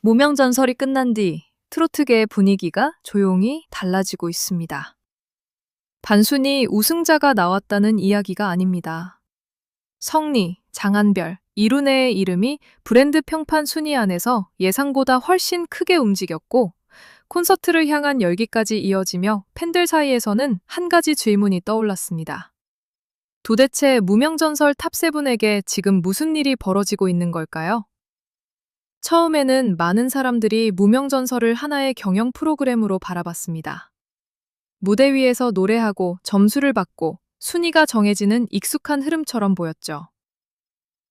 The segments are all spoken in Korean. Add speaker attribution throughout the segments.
Speaker 1: 무명전설이 끝난 뒤 트로트계의 분위기가 조용히 달라지고 있습니다. 단순히 우승자가 나왔다는 이야기가 아닙니다. 성리, 장한별, 이룬혜의 이름이 브랜드 평판 순위 안에서 예상보다 훨씬 크게 움직였고, 콘서트를 향한 열기까지 이어지며 팬들 사이에서는 한 가지 질문이 떠올랐습니다. 도대체 무명전설 탑7에게 지금 무슨 일이 벌어지고 있는 걸까요? 처음에는 많은 사람들이 무명전설을 하나의 경영 프로그램으로 바라봤습니다. 무대 위에서 노래하고 점수를 받고 순위가 정해지는 익숙한 흐름처럼 보였죠.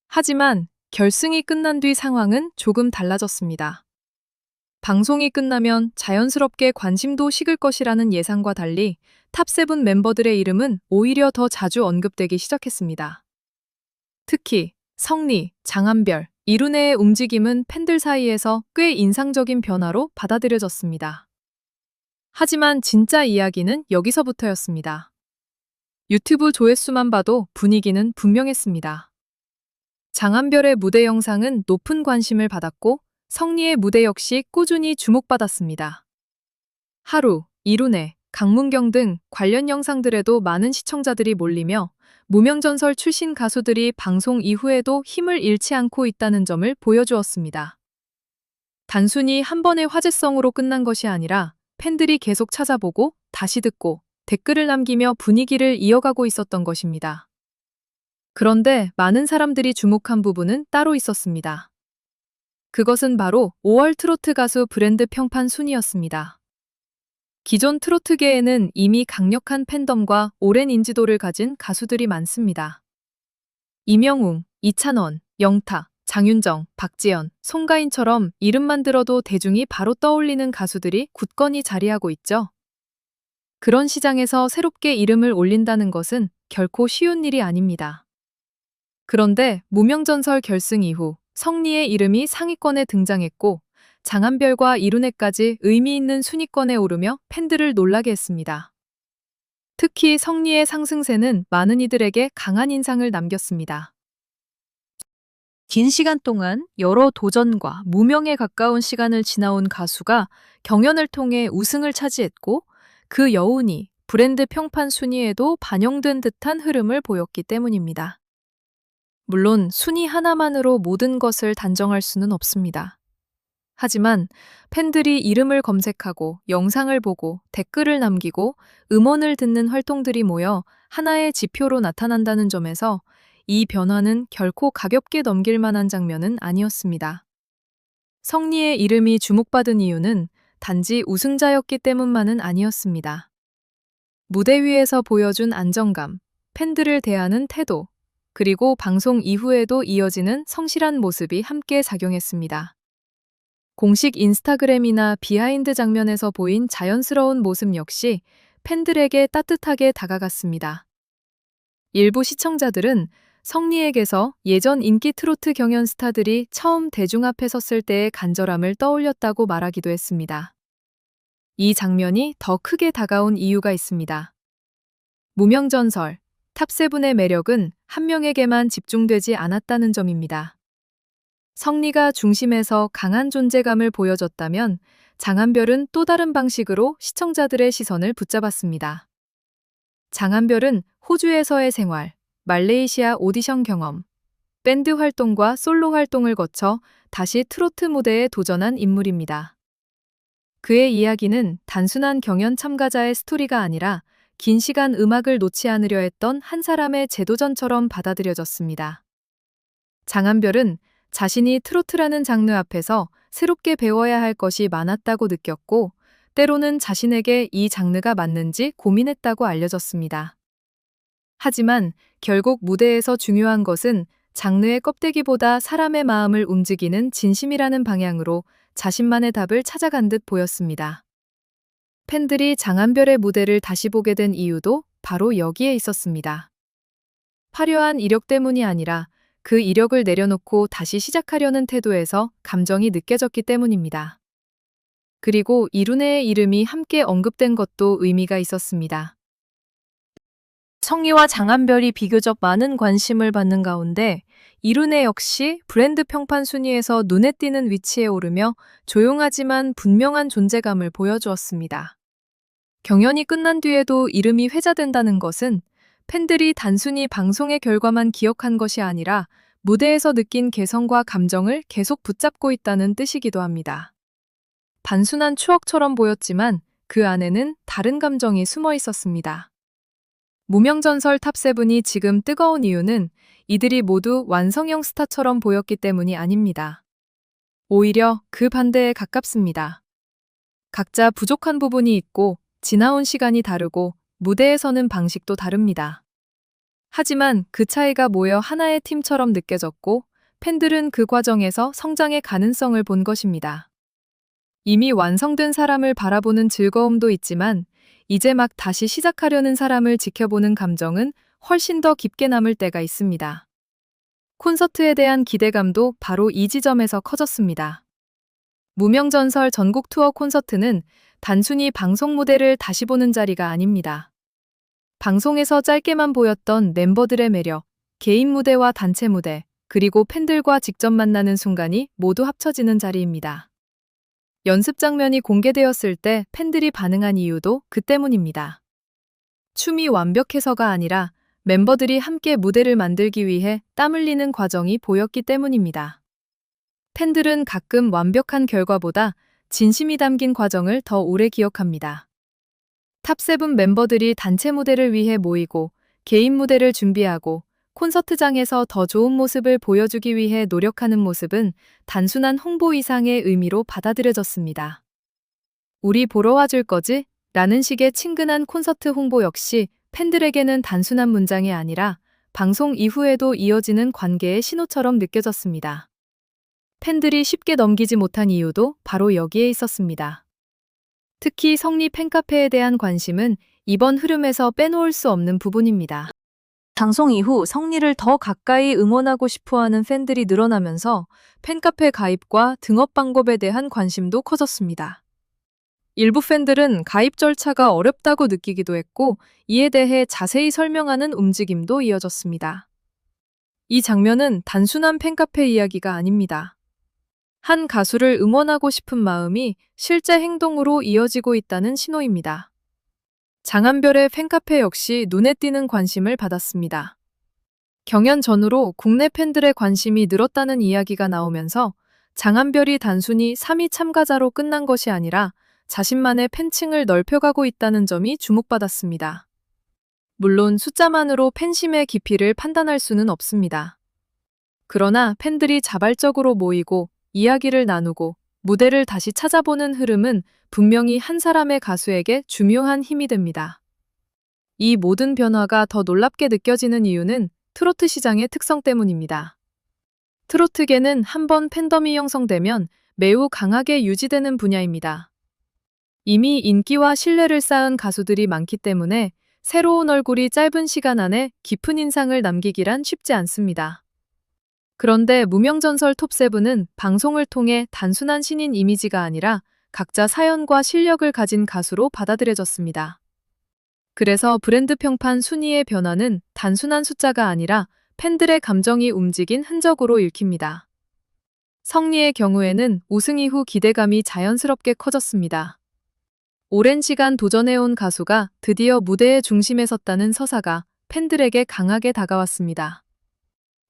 Speaker 1: 하지만 결승이 끝난 뒤 상황은 조금 달라졌습니다. 방송이 끝나면 자연스럽게 관심도 식을 것이라는 예상과 달리 탑7 멤버들의 이름은 오히려 더 자주 언급되기 시작했습니다. 특히 성리, 장한별, 이룬혜의 움직임은 팬들 사이에서 꽤 인상적인 변화로 받아들여졌습니다. 하지만 진짜 이야기는 여기서부터였습니다. 유튜브 조회수만 봐도 분위기는 분명했습니다. 장한별의 무대 영상은 높은 관심을 받았고 성리의 무대 역시 꾸준히 주목받았습니다. 하루, 이룬혜, 강문경 등 관련 영상들에도 많은 시청자들이 몰리며 무명전설 출신 가수들이 방송 이후에도 힘을 잃지 않고 있다는 점을 보여주었습니다. 단순히 한 번의 화제성으로 끝난 것이 아니라 팬들이 계속 찾아보고 다시 듣고 댓글을 남기며 분위기를 이어가고 있었던 것입니다. 그런데 많은 사람들이 주목한 부분은 따로 있었습니다. 그것은 바로 5월 트로트 가수 브랜드 평판 순위였습니다. 기존 트로트계에는 이미 강력한 팬덤과 오랜 인지도를 가진 가수들이 많습니다. 임영웅, 이찬원, 영탁, 장윤정, 박지연, 송가인처럼 이름만 들어도 대중이 바로 떠올리는 가수들이 굳건히 자리하고 있죠. 그런 시장에서 새롭게 이름을 올린다는 것은 결코 쉬운 일이 아닙니다. 그런데 무명전설 결승 이후 성리의 이름이 상위권에 등장했고 장한별과 이룬혜까지 의미 있는 순위권에 오르며 팬들을 놀라게 했습니다. 특히 성리의 상승세는 많은 이들에게 강한 인상을 남겼습니다. 긴 시간 동안 여러 도전과 무명에 가까운 시간을 지나온 가수가 경연을 통해 우승을 차지했고 그 여운이 브랜드 평판 순위에도 반영된 듯한 흐름을 보였기 때문입니다. 물론 순위 하나만으로 모든 것을 단정할 수는 없습니다. 하지만 팬들이 이름을 검색하고 영상을 보고 댓글을 남기고 음원을 듣는 활동들이 모여 하나의 지표로 나타난다는 점에서 이 변화는 결코 가볍게 넘길 만한 장면은 아니었습니다. 성리의 이름이 주목받은 이유는 단지 우승자였기 때문만은 아니었습니다. 무대 위에서 보여준 안정감, 팬들을 대하는 태도, 그리고 방송 이후에도 이어지는 성실한 모습이 함께 작용했습니다. 공식 인스타그램이나 비하인드 장면에서 보인 자연스러운 모습 역시 팬들에게 따뜻하게 다가갔습니다. 일부 시청자들은 성리에게서 예전 인기 트로트 경연 스타들이 처음 대중 앞에 섰을 때의 간절함을 떠올렸다고 말하기도 했습니다. 이 장면이 더 크게 다가온 이유가 있습니다. 무명전설, 탑7의 매력은 한 명에게만 집중되지 않았다는 점입니다. 성리가 중심에서 강한 존재감을 보여줬다면 장한별은 또 다른 방식으로 시청자들의 시선을 붙잡았습니다. 장한별은 호주에서의 생활, 말레이시아 오디션 경험, 밴드 활동과 솔로 활동을 거쳐 다시 트로트 무대에 도전한 인물입니다. 그의 이야기는 단순한 경연 참가자의 스토리가 아니라 긴 시간 음악을 놓지 않으려 했던 한 사람의 재도전처럼 받아들여졌습니다. 장한별은 자신이 트로트라는 장르 앞에서 새롭게 배워야 할 것이 많았다고 느꼈고, 때로는 자신에게 이 장르가 맞는지 고민했다고 알려졌습니다. 하지만 결국 무대에서 중요한 것은 장르의 껍데기보다 사람의 마음을 움직이는 진심이라는 방향으로 자신만의 답을 찾아간 듯 보였습니다. 팬들이 장한별의 무대를 다시 보게 된 이유도 바로 여기에 있었습니다. 화려한 이력 때문이 아니라 그 이력을 내려놓고 다시 시작하려는 태도에서 감정이 느껴졌기 때문입니다. 그리고 이룬혜의 이름이 함께 언급된 것도 의미가 있었습니다. 성리와 장한별이 비교적 많은 관심을 받는 가운데 이룬혜 역시 브랜드 평판 순위에서 눈에 띄는 위치에 오르며 조용하지만 분명한 존재감을 보여주었습니다. 경연이 끝난 뒤에도 이름이 회자된다는 것은 팬들이 단순히 방송의 결과만 기억한 것이 아니라 무대에서 느낀 개성과 감정을 계속 붙잡고 있다는 뜻이기도 합니다. 단순한 추억처럼 보였지만 그 안에는 다른 감정이 숨어 있었습니다. 무명전설 탑세븐이 지금 뜨거운 이유는 이들이 모두 완성형 스타처럼 보였기 때문이 아닙니다. 오히려 그 반대에 가깝습니다. 각자 부족한 부분이 있고 지나온 시간이 다르고 무대에 서는 방식도 다릅니다. 하지만 그 차이가 모여 하나의 팀처럼 느껴졌고 팬들은 그 과정에서 성장의 가능성을 본 것입니다. 이미 완성된 사람을 바라보는 즐거움도 있지만 이제 막 다시 시작하려는 사람을 지켜보는 감정은 훨씬 더 깊게 남을 때가 있습니다. 콘서트에 대한 기대감도 바로 이 지점에서 커졌습니다. 무명전설 전국 투어 콘서트는 단순히 방송 무대를 다시 보는 자리가 아닙니다. 방송에서 짧게만 보였던 멤버들의 매력, 개인 무대와 단체 무대, 그리고 팬들과 직접 만나는 순간이 모두 합쳐지는 자리입니다. 연습 장면이 공개되었을 때 팬들이 반응한 이유도 그 때문입니다. 춤이 완벽해서가 아니라 멤버들이 함께 무대를 만들기 위해 땀 흘리는 과정이 보였기 때문입니다. 팬들은 가끔 완벽한 결과보다 진심이 담긴 과정을 더 오래 기억합니다. 탑세븐 멤버들이 단체 무대를 위해 모이고 개인 무대를 준비하고 콘서트장에서 더 좋은 모습을 보여주기 위해 노력하는 모습은 단순한 홍보 이상의 의미로 받아들여졌습니다. 우리 보러 와줄 거지? 라는 식의 친근한 콘서트 홍보 역시 팬들에게는 단순한 문장이 아니라 방송 이후에도 이어지는 관계의 신호처럼 느껴졌습니다. 팬들이 쉽게 넘기지 못한 이유도 바로 여기에 있었습니다. 특히 성리 팬카페에 대한 관심은 이번 흐름에서 빼놓을 수 없는 부분입니다. 방송 이후 성리를 더 가까이 응원하고 싶어하는 팬들이 늘어나면서 팬카페 가입과 등업 방법에 대한 관심도 커졌습니다. 일부 팬들은 가입 절차가 어렵다고 느끼기도 했고 이에 대해 자세히 설명하는 움직임도 이어졌습니다. 이 장면은 단순한 팬카페 이야기가 아닙니다. 한 가수를 응원하고 싶은 마음이 실제 행동으로 이어지고 있다는 신호입니다. 장한별의 팬카페 역시 눈에 띄는 관심을 받았습니다. 경연 전후로 국내 팬들의 관심이 늘었다는 이야기가 나오면서 장한별이 단순히 3위 참가자로 끝난 것이 아니라 자신만의 팬층을 넓혀가고 있다는 점이 주목받았습니다. 물론 숫자만으로 팬심의 깊이를 판단할 수는 없습니다. 그러나 팬들이 자발적으로 모이고 이야기를 나누고 무대를 다시 찾아보는 흐름은 분명히 한 사람의 가수에게 중요한 힘이 됩니다. 이 모든 변화가 더 놀랍게 느껴지는 이유는 트로트 시장의 특성 때문입니다. 트로트계는 한번 팬덤이 형성되면 매우 강하게 유지되는 분야입니다. 이미 인기와 신뢰를 쌓은 가수들이 많기 때문에 새로운 얼굴이 짧은 시간 안에 깊은 인상을 남기기란 쉽지 않습니다. 그런데 무명전설 톱세븐은 방송을 통해 단순한 신인 이미지가 아니라 각자 사연과 실력을 가진 가수로 받아들여졌습니다. 그래서 브랜드 평판 순위의 변화는 단순한 숫자가 아니라 팬들의 감정이 움직인 흔적으로 읽힙니다. 성리의 경우에는 우승 이후 기대감이 자연스럽게 커졌습니다. 오랜 시간 도전해온 가수가 드디어 무대의 중심에 섰다는 서사가 팬들에게 강하게 다가왔습니다.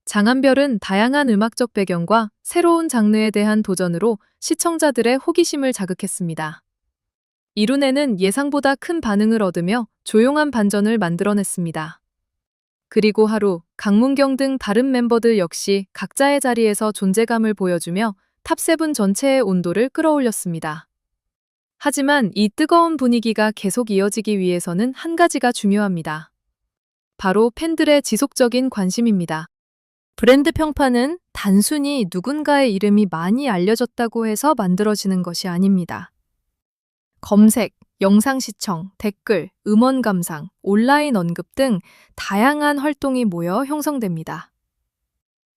Speaker 1: 장한별은 다양한 음악적 배경과 새로운 장르에 대한 도전으로 시청자들의 호기심을 자극했습니다. 이룬혜는 예상보다 큰 반응을 얻으며 조용한 반전을 만들어냈습니다. 그리고 하루, 강문경 등 다른 멤버들 역시 각자의 자리에서 존재감을 보여주며 탑세븐 전체의 온도를 끌어올렸습니다. 하지만 이 뜨거운 분위기가 계속 이어지기 위해서는 한 가지가 중요합니다. 바로 팬들의 지속적인 관심입니다. 브랜드 평판은 단순히 누군가의 이름이 많이 알려졌다고 해서 만들어지는 것이 아닙니다. 검색, 영상 시청, 댓글, 음원 감상, 온라인 언급 등 다양한 활동이 모여 형성됩니다.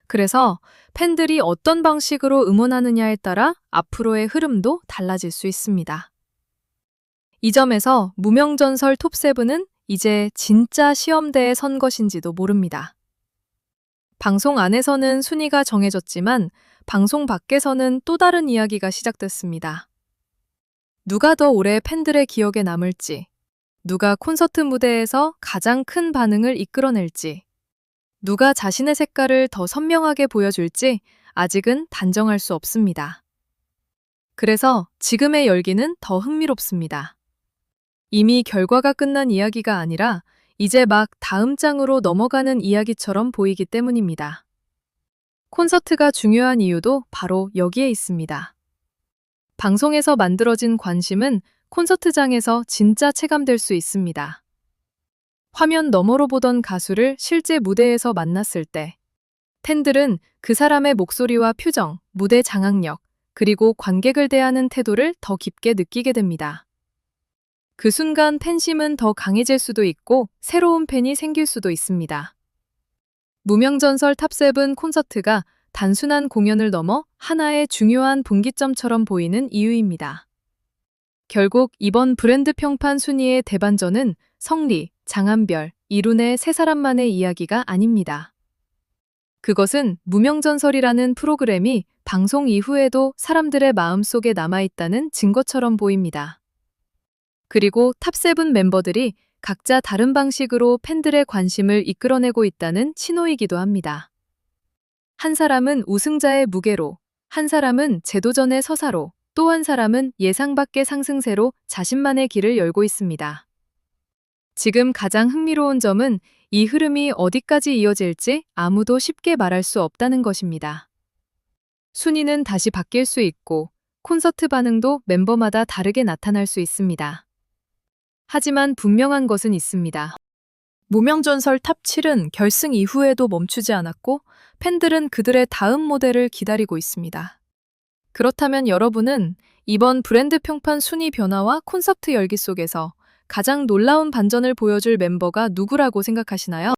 Speaker 1: 그래서 팬들이 어떤 방식으로 응원하느냐에 따라 앞으로의 흐름도 달라질 수 있습니다. 이 점에서 무명전설 톱세븐은 이제 진짜 시험대에 선 것인지도 모릅니다. 방송 안에서는 순위가 정해졌지만 방송 밖에서는 또 다른 이야기가 시작됐습니다. 누가 더 오래 팬들의 기억에 남을지, 누가 콘서트 무대에서 가장 큰 반응을 이끌어낼지, 누가 자신의 색깔을 더 선명하게 보여줄지 아직은 단정할 수 없습니다. 그래서 지금의 열기는 더 흥미롭습니다. 이미 결과가 끝난 이야기가 아니라 이제 막 다음 장으로 넘어가는 이야기처럼 보이기 때문입니다. 콘서트가 중요한 이유도 바로 여기에 있습니다. 방송에서 만들어진 관심은 콘서트장에서 진짜 체감될 수 있습니다. 화면 너머로 보던 가수를 실제 무대에서 만났을 때, 팬들은 그 사람의 목소리와 표정, 무대 장악력, 그리고 관객을 대하는 태도를 더 깊게 느끼게 됩니다. 그 순간 팬심은 더 강해질 수도 있고 새로운 팬이 생길 수도 있습니다. 무명전설 탑7 콘서트가 단순한 공연을 넘어 하나의 중요한 분기점처럼 보이는 이유입니다. 결국 이번 브랜드 평판 순위의 대반전은 성리, 장한별, 이룬의 세 사람만의 이야기가 아닙니다. 그것은 무명전설이라는 프로그램이 방송 이후에도 사람들의 마음속에 남아있다는 증거처럼 보입니다. 그리고 탑7 멤버들이 각자 다른 방식으로 팬들의 관심을 이끌어내고 있다는 신호이기도 합니다. 한 사람은 우승자의 무게로, 한 사람은 재도전의 서사로, 또 한 사람은 예상 밖의 상승세로 자신만의 길을 열고 있습니다. 지금 가장 흥미로운 점은 이 흐름이 어디까지 이어질지 아무도 쉽게 말할 수 없다는 것입니다. 순위는 다시 바뀔 수 있고 콘서트 반응도 멤버마다 다르게 나타날 수 있습니다. 하지만 분명한 것은 있습니다. 무명전설 탑7은 결승 이후에도 멈추지 않았고 팬들은 그들의 다음 모델을 기다리고 있습니다. 그렇다면 여러분은 이번 브랜드 평판 순위 변화와 콘서트 열기 속에서 가장 놀라운 반전을 보여줄 멤버가 누구라고 생각하시나요?